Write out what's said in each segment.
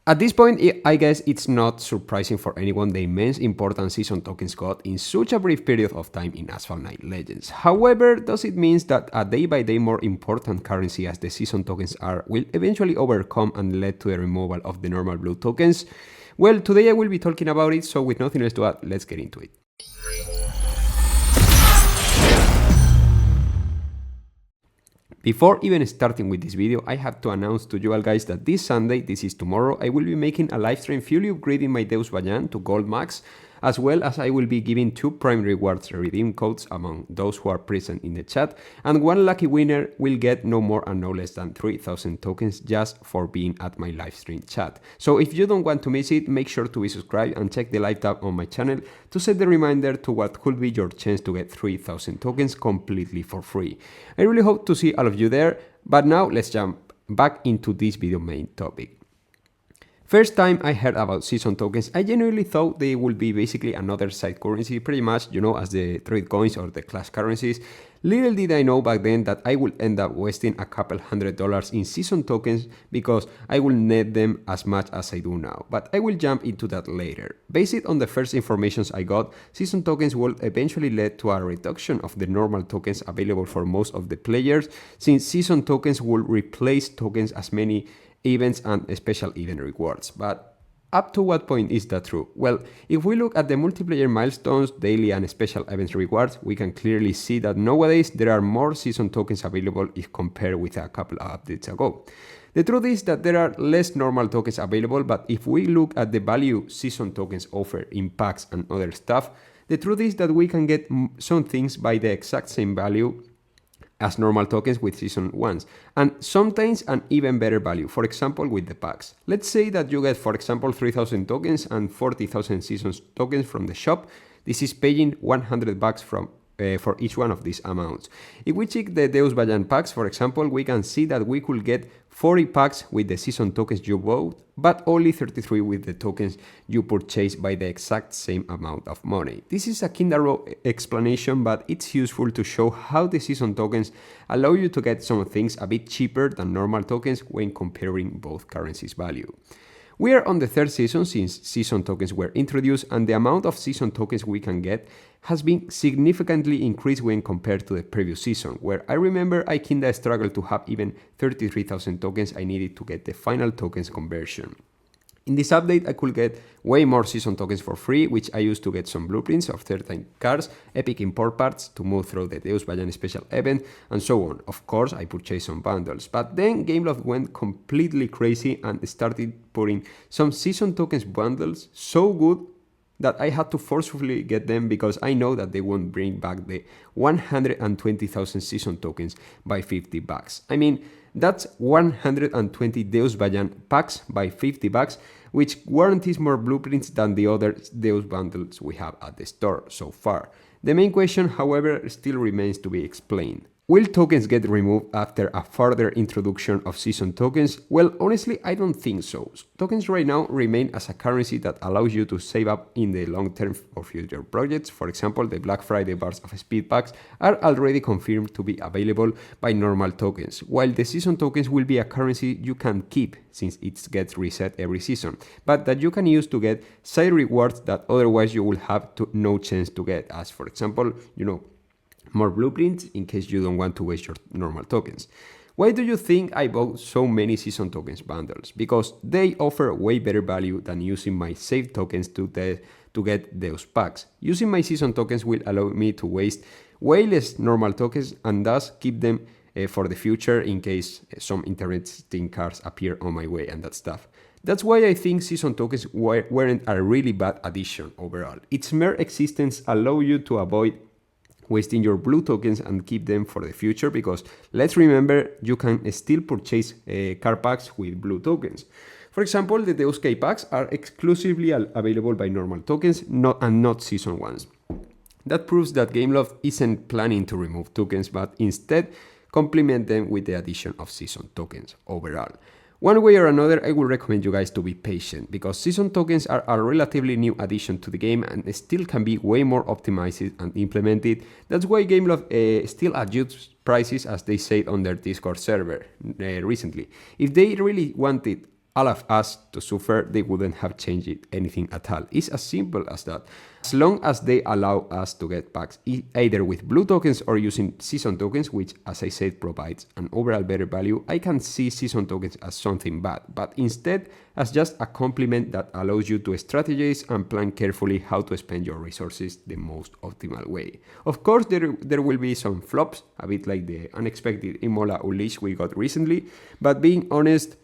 At this point, I guess it's not surprising for anyone the immense importance season tokens got in such a brief period of time in Asphalt 9 Legends. However, does it mean that a day-by-day more important currency as the season tokens are will eventually overcome and lead to the removal of the normal blue tokens? Well, today I will be talking about it, so with nothing else to add, let's get into it. Before even starting with this video, I have to announce to you all guys that this Sunday, this is tomorrow, I will be making a live stream fully upgrading my Deus Bayan to Gold Max, as well as I will be giving 2 Prime Rewards redeem codes among those who are present in the chat, and one lucky winner will get no more and no less than 3,000 tokens just for being at my live stream chat. So if you don't want to miss it, make sure to be subscribed and check the live tab on my channel to set the reminder to what could be your chance to get 3,000 tokens completely for free. I really hope to see all of you there, but now let's jump back into this video main topic. First time I heard about season tokens, I genuinely thought they would be basically another side currency, pretty much, as the trade coins or the clash currencies. Little did I know back then that I would end up wasting a couple $100 in season tokens because I will net them as much as I do now, but I will jump into that later. Based on the first information I got, season tokens will eventually lead to a reduction of the normal tokens available for most of the players, since season tokens will replace tokens as many events and special event rewards. But up to what point is that true? Well, if we look at the multiplayer milestones, daily and special events rewards, we can clearly see that nowadays there are more season tokens available if compared with a couple of updates ago. The truth is that there are less normal tokens available, but if we look at the value season tokens offer in packs and other stuff, the truth is that we can get some things by the exact same value as normal tokens with season ones, and sometimes an even better value, for example with the packs. Let's say that you get, for example, 3,000 tokens and 40,000 seasons tokens from the shop. This is paying $100 for each one of these amounts. If we check the Deus Bayan packs, for example, we can see that we could get 40 packs with the season tokens you bought, but only 33 with the tokens you purchased by the exact same amount of money. This is a kinda explanation, but it's useful to show how the season tokens allow you to get some things a bit cheaper than normal tokens when comparing both currencies' value. We are on the third season since season tokens were introduced, and the amount of season tokens we can get has been significantly increased when compared to the previous season, where I remember I kinda struggled to have even 33,000 tokens I needed to get the final tokens conversion. In this update, I could get way more season tokens for free, which I used to get some blueprints of certain cars, epic import parts to move through the Deus Bayan special event, and so on. Of course, I purchased some bundles, but then Gameloft went completely crazy and started putting some season tokens bundles so good that I had to forcefully get them because I know that they won't bring back the 120,000 season tokens by $50. I mean, that's 120 Deus Bayan packs by $50, which guarantees more blueprints than the other Deus bundles we have at the store so far. The main question, however, still remains to be explained. Will tokens get removed after a further introduction of season tokens? Well, honestly, I don't think so. Tokens right now remain as a currency that allows you to save up in the long term for future projects. For example, the Black Friday bars of speed packs are already confirmed to be available by normal tokens, while the season tokens will be a currency you can keep since it gets reset every season, but that you can use to get side rewards that otherwise you will have no chance to get, as for example, more blueprints in case you don't want to waste your normal tokens. Why do you think I bought so many season tokens bundles? Because they offer way better value than using my saved tokens to get those packs. Using my season tokens will allow me to waste way less normal tokens and thus keep them for the future in case some interesting cards appear on my way and that stuff. That's why I think season tokens weren't a really bad addition overall. Its mere existence allows you to avoid wasting your blue tokens and keep them for the future, because let's remember you can still purchase card packs with blue tokens. For example, the Deus K packs are exclusively available by normal tokens and not season ones. That proves that Gameloft isn't planning to remove tokens, but instead complement them with the addition of season tokens overall. One way or another, I would recommend you guys to be patient, because season tokens are a relatively new addition to the game and still can be way more optimized and implemented. That's why Gameloft still adjusts prices, as they said on their Discord server recently. If they really wanted all of us to suffer, they wouldn't have changed anything at all. It's as simple as that. As long as they allow us to get packs either with blue tokens or using season tokens, which as I said provides an overall better value, I can see season tokens as something bad, but instead as just a complement that allows you to strategize and plan carefully how to spend your resources the most optimal way. Of course, there will be some flops, a bit like the unexpected Imola Unleash we got recently, but being honest,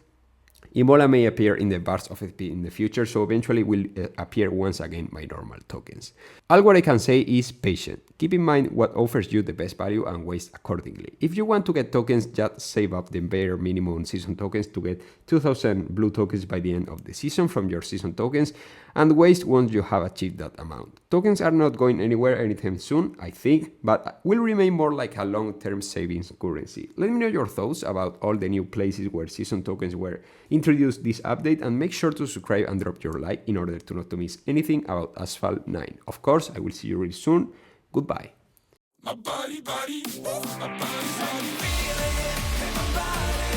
Imola may appear in the bars of FP in the future, so eventually will appear once again my normal tokens. All what I can say is patient. Keep in mind what offers you the best value and waste accordingly. If you want to get tokens, just save up the bare minimum season tokens to get 2000 blue tokens by the end of the season from your season tokens, and waste once you have achieved that amount. Tokens are not going anywhere anytime soon, I think, but will remain more like a long-term savings currency. Let me know your thoughts about all the new places where season tokens were introduced this update, and make sure to subscribe and drop your like in order to not to miss anything about Asphalt 9. Of course, I will see you really soon. Goodbye. My body, my body, feel it in my body.